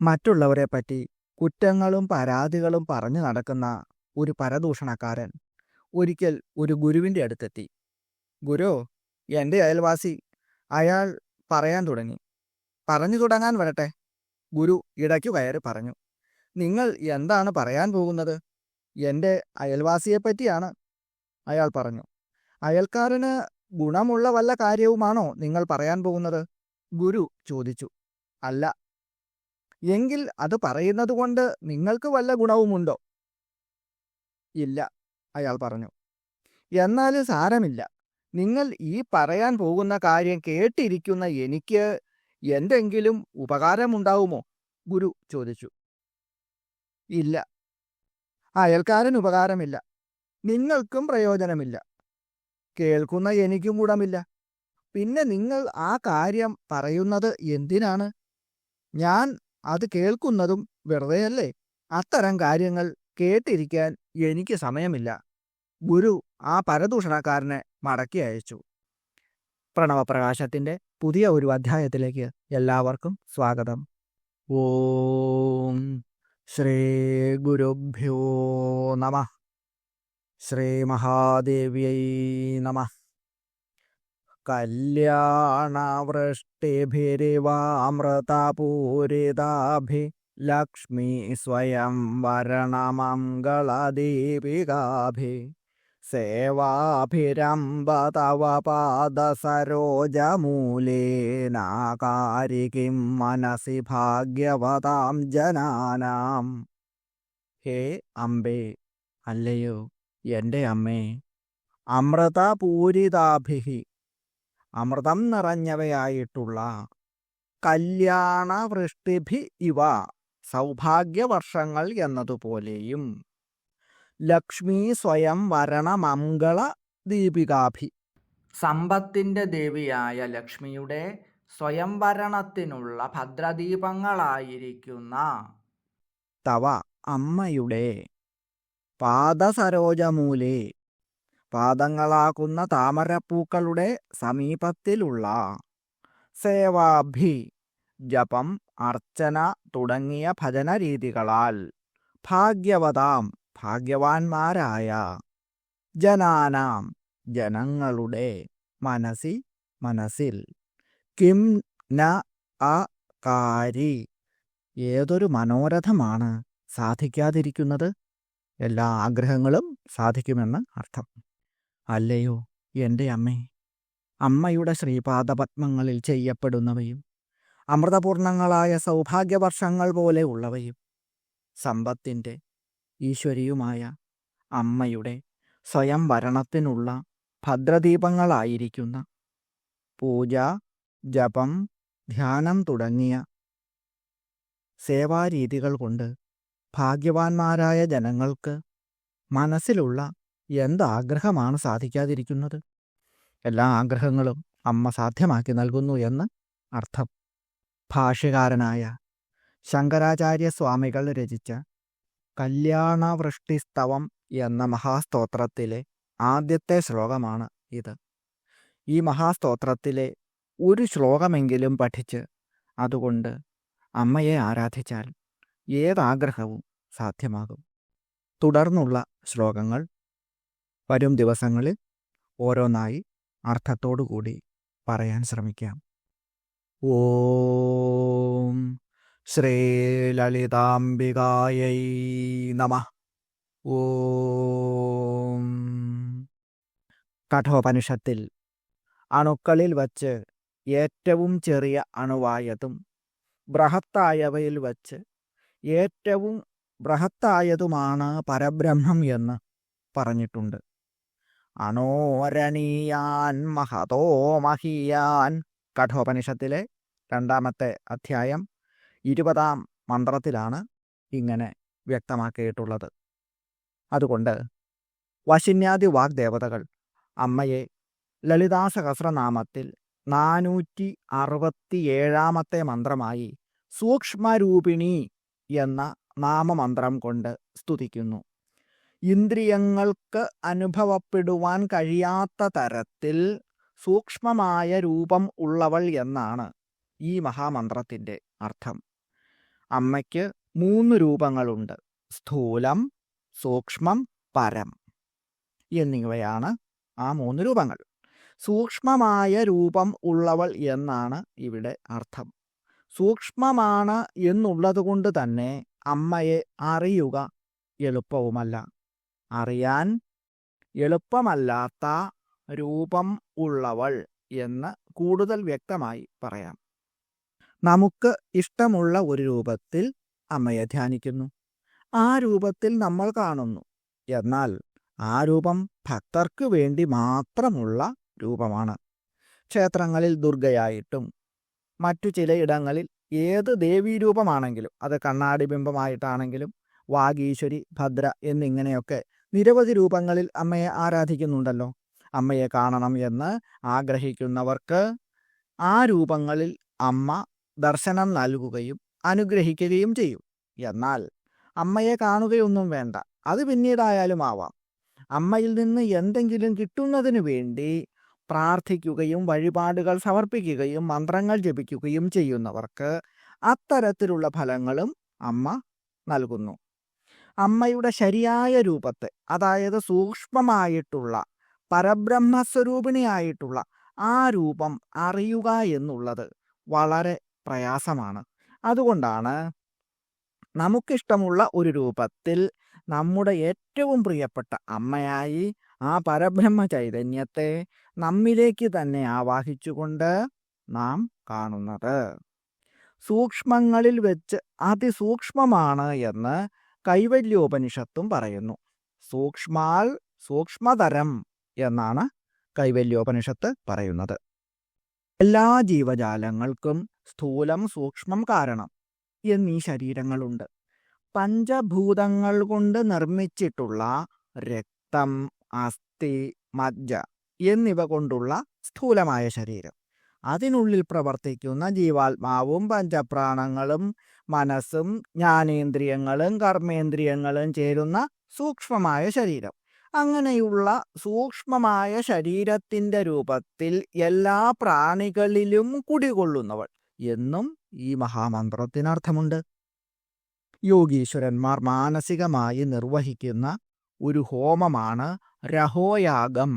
മറ്റുള്ളവരെപ്പറ്റി കുറ്റങ്ങളും പരാതികളും പറഞ്ഞു നടക്കുന്ന ഒരു പരദൂഷണക്കാരൻ ഒരിക്കൽ ഒരു ഗുരുവിൻ്റെ അടുത്തെത്തി. ഗുരു, എൻ്റെ അയൽവാസി, അയാൾ പറയാൻ തുടങ്ങി. പറഞ്ഞു തുടങ്ങാൻ വരട്ടെ, ഗുരു ഇടയ്ക്കു കയറി പറഞ്ഞു. നിങ്ങൾ എന്താണ് പറയാൻ പോകുന്നത്? എൻ്റെ അയൽവാസിയെപ്പറ്റിയാണ്, അയാൾ പറഞ്ഞു. അയൽക്കാരന് ഗുണമുള്ള വല്ല കാര്യവുമാണോ നിങ്ങൾ പറയാൻ പോകുന്നത്? ഗുരു ചോദിച്ചു. അല്ല. എങ്കിൽ അത് പറയുന്നത് കൊണ്ട് നിങ്ങൾക്ക് വല്ല ഗുണവുമുണ്ടോ? ഇല്ല, അയാൾ പറഞ്ഞു. എന്നാൽ സാരമില്ല. നിങ്ങൾ ഈ പറയാൻ പോകുന്ന കാര്യം കേട്ടിരിക്കുന്ന എനിക്ക് എന്തെങ്കിലും ഉപകാരമുണ്ടാവുമോ? ഗുരു ചോദിച്ചു. ഇല്ല, അയൽക്കാരൻ ഉപകാരമില്ല, നിങ്ങൾക്കും പ്രയോജനമില്ല, കേൾക്കുന്ന എനിക്കും ഗുണമില്ല. പിന്നെ നിങ്ങൾ ആ കാര്യം പറയുന്നത് എന്തിനാണ്? ഞാൻ അത് കേൾക്കുന്നതും വെറുതെയല്ലേ? അത്തരം കാര്യങ്ങൾ കേട്ടിരിക്കാൻ എനിക്ക് സമയമില്ല. ഗുരു ആ പരദൂഷണക്കാരനെ മടക്കി അയച്ചു. പ്രണവപ്രകാശത്തിൻ്റെ പുതിയ ഒരു അധ്യായത്തിലേക്ക് എല്ലാവർക്കും സ്വാഗതം. ഓം ശ്രീ ഗുരുഭ്യോ നമഃ. ശ്രീ മഹാദേവ്യൈ നമഃ. കല്യാണവൃഷ്ടിഭിരിവാമൃതപൂരിതാഭി ലക്ഷ്മീ സ്വയം വരണമംഗളദീപികാഭി സേവാഭിരംഭ തവ പാദസരോജമൂലേനാകാരികിം മനസി ഭാഗ്യവതാം ജനാനാം. ഹേ അംബേ, അല്ലയോ എൻ്റെ അമ്മേ, അമൃതപൂരിതാഭിഹി, അമൃതം നിറഞ്ഞവയായിട്ടുള്ള, കല്യാണവൃഷ്ടിഭി ഇവ, സൗഭാഗ്യവർഷങ്ങൾ എന്നതുപോലെയും, ലക്ഷ്മീ സ്വയം വരണമംഗള ദീപികാഭി, സമ്പത്തിൻ്റെ ദേവിയായ ലക്ഷ്മിയുടെ സ്വയംവരണത്തിനുള്ള ഭദ്രദീപങ്ങളായിരിക്കുന്ന തവ, അമ്മയുടെ, പാദസരോജമൂലേ, പാദങ്ങളാകുന്ന താമരപ്പൂക്കളുടെ സമീപത്തിലുള്ള, സേവാഭി, ജപം, അർച്ചന തുടങ്ങിയ ഭജനരീതികളാൽ, ഭാഗ്യവതാം, ഭാഗ്യവാന്മാരായ, ജനാനാം, ജനങ്ങളുടെ, മനസി, മനസ്സിൽ, കിം ന അകാരി, ഏതൊരു മനോരഥമാണ് സാധിക്കാതിരിക്കുന്നത്? എല്ലാ ആഗ്രഹങ്ങളും സാധിക്കുമെന്ന് അർത്ഥം. അല്ലയോ എൻ്റെ അമ്മേ, അമ്മയുടെ ശ്രീപാദപത്മങ്ങളിൽ ചെയ്യപ്പെടുന്നവയും അമൃതപൂർണങ്ങളായ സൗഭാഗ്യവർഷങ്ങൾ പോലെ ഉള്ളവയും, സമ്പത്തിൻ്റെ ഈശ്വരിയുമായ അമ്മയുടെ സ്വയം വരണത്തിനുള്ള ഭദ്രദീപങ്ങളായിരിക്കുന്ന പൂജ, ജപം, ധ്യാനം തുടങ്ങിയ സേവാരീതികൾ കൊണ്ട് ഭാഗ്യവാന്മാരായ ജനങ്ങൾക്ക് മനസ്സിലുള്ള എന്താഗ്രഹമാണ് സാധിക്കാതിരിക്കുന്നത്? എല്ലാ ആഗ്രഹങ്ങളും അമ്മ സാധ്യമാക്കി നൽകുന്നു എന്ന് അർത്ഥം. ഭാഷ്യകാരനായ ശങ്കരാചാര്യസ്വാമികൾ രചിച്ച കല്യാണവൃഷ്ടിസ്തവം എന്ന മഹാസ്തോത്രത്തിലെ ആദ്യത്തെ ശ്ലോകമാണ് ഇത്. ഈ മഹാസ്തോത്രത്തിലെ ഒരു ശ്ലോകമെങ്കിലും പഠിച്ച് അതുകൊണ്ട് അമ്മയെ ആരാധിച്ചാൽ ഏതാഗ്രഹവും സാധ്യമാകും. തുടർന്നുള്ള ശ്ലോകങ്ങൾ വരും ദിവസങ്ങളിൽ ഓരോന്നായി അർത്ഥത്തോടുകൂടി പറയാൻ ശ്രമിക്കാം. ഓം ശ്രീ ലളിതാംബികായൈ നമഃ. ഓം. കഠോപനിഷത്തിൽ അണുക്കളിൽ വച്ച് ഏറ്റവും ചെറിയ അണുവായതും ബൃഹത്തായവയിൽ വച്ച് ഏറ്റവും ബൃഹത്തായതുമാണ് പരബ്രഹ്മം എന്ന് പറഞ്ഞിട്ടുണ്ട്. അണോരണീയാൻ മഹതോ മഹീയാൻ, കഠോപനിഷത്തിലെ 2-ാമത്തെ അധ്യായം 20-ാം മന്ത്രത്തിലാണ് ഇങ്ങനെ വ്യക്തമാക്കിയിട്ടുള്ളത്. അതുകൊണ്ട് വശിന്യാദി വാഗ്ദേവതകൾ അമ്മയെ ലളിതാസഹസ്രനാമത്തിൽ 467-ാമത്തെ മന്ത്രമായി സൂക്ഷ്മരൂപിണി എന്ന നാമമന്ത്രം കൊണ്ട് സ്തുതിക്കുന്നു. ഇന്ദ്രിയങ്ങൾക്ക് അനുഭവപ്പെടുവാൻ കഴിയാത്ത തരത്തിൽ സൂക്ഷ്മമായ രൂപം ഉള്ളവൾ എന്നാണ് ഈ മഹാമന്ത്രത്തിൻ്റെ അർത്ഥം. അമ്മയ്ക്ക് 3 രൂപങ്ങളുണ്ട്. സ്ഥൂലം, സൂക്ഷ്മം, പരം എന്നിവയാണ് ആ 3 രൂപങ്ങൾ. സൂക്ഷ്മമായ രൂപം ഉള്ളവൾ എന്നാണ് ഇവിടെ അർത്ഥം. സൂക്ഷ്മമാണ് എന്നുള്ളതുകൊണ്ട് തന്നെ അമ്മയെ അറിയുക എളുപ്പവുമല്ല. അറിയാൻ എളുപ്പമല്ലാത്ത രൂപം ഉള്ളവൾ എന്ന് കൂടുതൽ വ്യക്തമായി പറയാം. നമുക്ക് ഇഷ്ടമുള്ള ഒരു രൂപത്തിൽ അമ്മയെ ധ്യാനിക്കുന്നു. ആ രൂപത്തിൽ നമ്മൾ കാണുന്നു. എന്നാൽ ആ രൂപം ഭക്തർക്ക് വേണ്ടി മാത്രമുള്ള രൂപമാണ്. ക്ഷേത്രങ്ങളിൽ ദുർഗയായിട്ടും മറ്റു ചിലയിടങ്ങളിൽ ഏത് ദേവീരൂപമാണെങ്കിലും, അത് കണ്ണാടി ബിംബമായിട്ടാണെങ്കിലും വാഗീശ്വരി, ഭദ്ര എന്നിങ്ങനെയൊക്കെ നിരവധി രൂപങ്ങളിൽ അമ്മയെ ആരാധിക്കുന്നുണ്ടല്ലോ. അമ്മയെ കാണണം എന്ന് ആഗ്രഹിക്കുന്നവർക്ക് ആ രൂപങ്ങളിൽ അമ്മ ദർശനം നൽകുകയും അനുഗ്രഹിക്കുകയും ചെയ്യും. എന്നാൽ അമ്മയെ കാണുകയൊന്നും വേണ്ട, അത് പിന്നീടായാലും ആവാം. അമ്മയിൽ നിന്ന് എന്തെങ്കിലും കിട്ടുന്നതിന് വേണ്ടി പ്രാർത്ഥിക്കുകയും വഴിപാടുകൾ സമർപ്പിക്കുകയും മന്ത്രങ്ങൾ ജപിക്കുകയും ചെയ്യുന്നവർക്ക് അത്തരത്തിലുള്ള ഫലങ്ങളും അമ്മ നൽകുന്നു. അമ്മയുടെ ശരിയായ രൂപത്തെ, അതായത് സൂക്ഷ്മമായിട്ടുള്ള പരബ്രഹ്മസ്വരൂപിണിയായിട്ടുള്ള ആ രൂപം അറിയുക എന്നുള്ളത് വളരെ പ്രയാസമാണ്. അതുകൊണ്ടാണ് നമുക്കിഷ്ടമുള്ള ഒരു രൂപത്തിൽ നമ്മുടെ ഏറ്റവും പ്രിയപ്പെട്ട അമ്മയായി ആ പരബ്രഹ്മ ചൈതന്യത്തെ നമ്മിലേക്ക് തന്നെ ആവാഹിച്ചുകൊണ്ട് നാം കാണുന്നത്. സൂക്ഷ്മങ്ങളിൽ വെച്ച് അതിസൂക്ഷ്മമാണ് എന്ന് കൈവല്യോപനിഷത്തും പറയുന്നു. സൂക്ഷ്മാൽ സൂക്ഷ്മതരം എന്നാണ് കൈവല്യോപനിഷത്ത് പറയുന്നത്. എല്ലാ ജീവജാലങ്ങൾക്കും സ്ഥൂലം, സൂക്ഷ്മം, കാരണം എന്നീ ശരീരങ്ങളുണ്ട്. പഞ്ചഭൂതങ്ങൾ കൊണ്ട് നിർമ്മിച്ചിട്ടുള്ള രക്തം, അസ്ഥി, മജ്ജ എന്നിവ കൊണ്ടുള്ള സ്ഥൂലമായ ശരീരം, അതിനുള്ളിൽ പ്രവർത്തിക്കുന്ന ജീവാത്മാവും പഞ്ചപ്രാണങ്ങളും മനസ്സും ജ്ഞാനേന്ദ്രിയങ്ങളും കർമ്മേന്ദ്രിയങ്ങളും ചേരുന്ന സൂക്ഷ്മമായ ശരീരം. അങ്ങനെയുള്ള സൂക്ഷ്മമായ ശരീരത്തിൻ്റെ രൂപത്തിൽ എല്ലാ പ്രാണികളിലും കുടികൊള്ളുന്നവൾ എന്നും ഈ മഹാമന്ത്രത്തിനർത്ഥമുണ്ട്. യോഗീശ്വരന്മാർ മാനസികമായി നിർവഹിക്കുന്ന ഒരു ഹോമമാണ് രഹോയാഗം.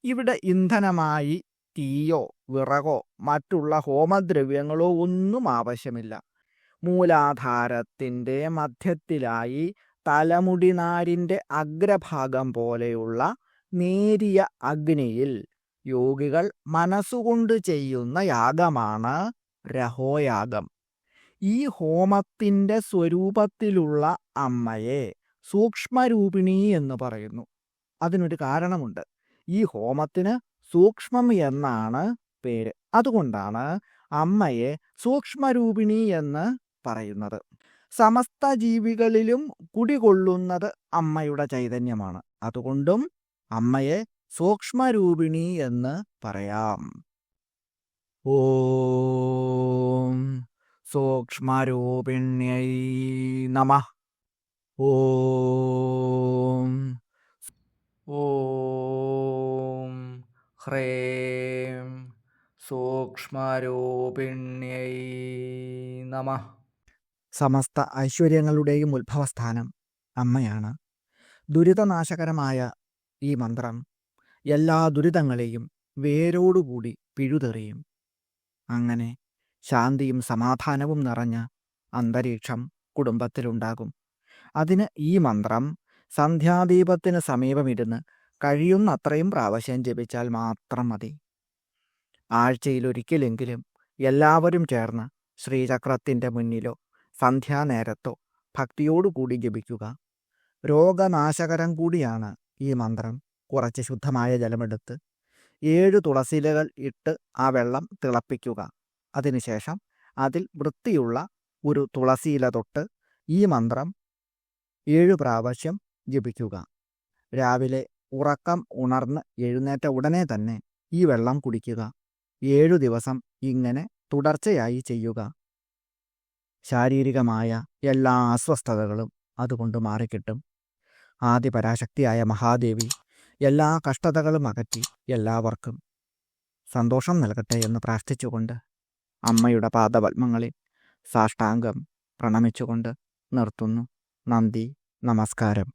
ഇവിടെ ഇന്ധനമായി തീയോ വിറകോ മറ്റുള്ള ഹോമദ്രവ്യങ്ങളോ ഒന്നും ആവശ്യമില്ല. മൂലാധാരത്തിൻ്റെ മധ്യത്തിലായി തലമുടിനാരിൻ്റെ അഗ്രഭാഗം പോലെയുള്ള നേരിയ അഗ്നിയിൽ യോഗികൾ മനസ്സുകൊണ്ട് ചെയ്യുന്ന യാഗമാണ് രഹോയാഗം. ഈ ഹോമത്തിൻ്റെ സ്വരൂപത്തിലുള്ള അമ്മയെ സൂക്ഷ്മരൂപിണി എന്ന് പറയുന്നു. അതിനൊരു കാരണമുണ്ട്. ഈ ഹോമത്തിന് സൂക്ഷ്മം എന്നാണ് പേര്. അതുകൊണ്ടാണ് അമ്മയെ സൂക്ഷ്മരൂപിണി എന്ന് പറയുന്നത്. സമസ്ത ജീവികളിലും കുടികൊള്ളുന്നത് അമ്മയുടെ ചൈതന്യമാണ്. അതുകൊണ്ടും അമ്മയെ സൂക്ഷ്മരൂപിണി എന്ന് പറയാം. ഓം സൂക്ഷ്മരൂപിണ്യൈ നമഃ. ഓം ഓം ഹ്രേം സൂക്ഷ്മരൂപിണ്യൈ നമഃ. സമസ്ത ഐശ്വര്യങ്ങളുടെയും ഉത്ഭവസ്ഥാനം അമ്മയാണ്. ദുരിതനാശകരമായ ഈ മന്ത്രം എല്ലാ ദുരിതങ്ങളെയും വേരോടുകൂടി പിഴുതെറിയും. അങ്ങനെ ശാന്തിയും സമാധാനവും നിറഞ്ഞ അന്തരീക്ഷം കുടുംബത്തിലുണ്ടാകും. അതിന് ഈ മന്ത്രം സന്ധ്യാദീപത്തിന് സമീപമിരുന്ന് കഴിയുന്നത്രയും പ്രാവശ്യം ജപിച്ചാൽ മാത്രം മതി. ആഴ്ചയിലൊരിക്കലെങ്കിലും എല്ലാവരും ചേർന്ന് ശ്രീചക്രത്തിൻ്റെ മുന്നിലോ സന്ധ്യാനേരത്തോ ഭക്തിയോടുകൂടി ജപിക്കുക. രോഗനാശകരം കൂടിയാണ് ഈ മന്ത്രം. കുറച്ച് ശുദ്ധമായ ജലമെടുത്ത് 7 തുളസിയിലകൾ ഇട്ട് ആ വെള്ളം തിളപ്പിക്കുക. അതിനുശേഷം അതിൽ വൃത്തിയുള്ള ഒരു തുളസിയില തൊട്ട് ഈ മന്ത്രം 7 പ്രാവശ്യം ജപിക്കുക. രാവിലെ ഉറക്കം ഉണർന്ന് എഴുന്നേറ്റ ഉടനെ തന്നെ ഈ വെള്ളം കുടിക്കുക. 7 ദിവസം ഇങ്ങനെ തുടർച്ചയായി ചെയ്യുക. ശാരീരികമായ എല്ലാ അസ്വസ്ഥതകളും അതുകൊണ്ട് മാറിക്കിട്ടും. ആദിപരാശക്തിയായ മഹാദേവി എല്ലാ കഷ്ടതകളും അകറ്റി എല്ലാവർക്കും സന്തോഷം നൽകട്ടെ എന്ന് പ്രാർത്ഥിച്ചുകൊണ്ട് അമ്മയുടെ പാദപത്മങ്ങളിൽ സാഷ്ടാംഗം പ്രണമിച്ചുകൊണ്ട് നിർത്തുന്നു. നന്ദി, നമസ്കാരം.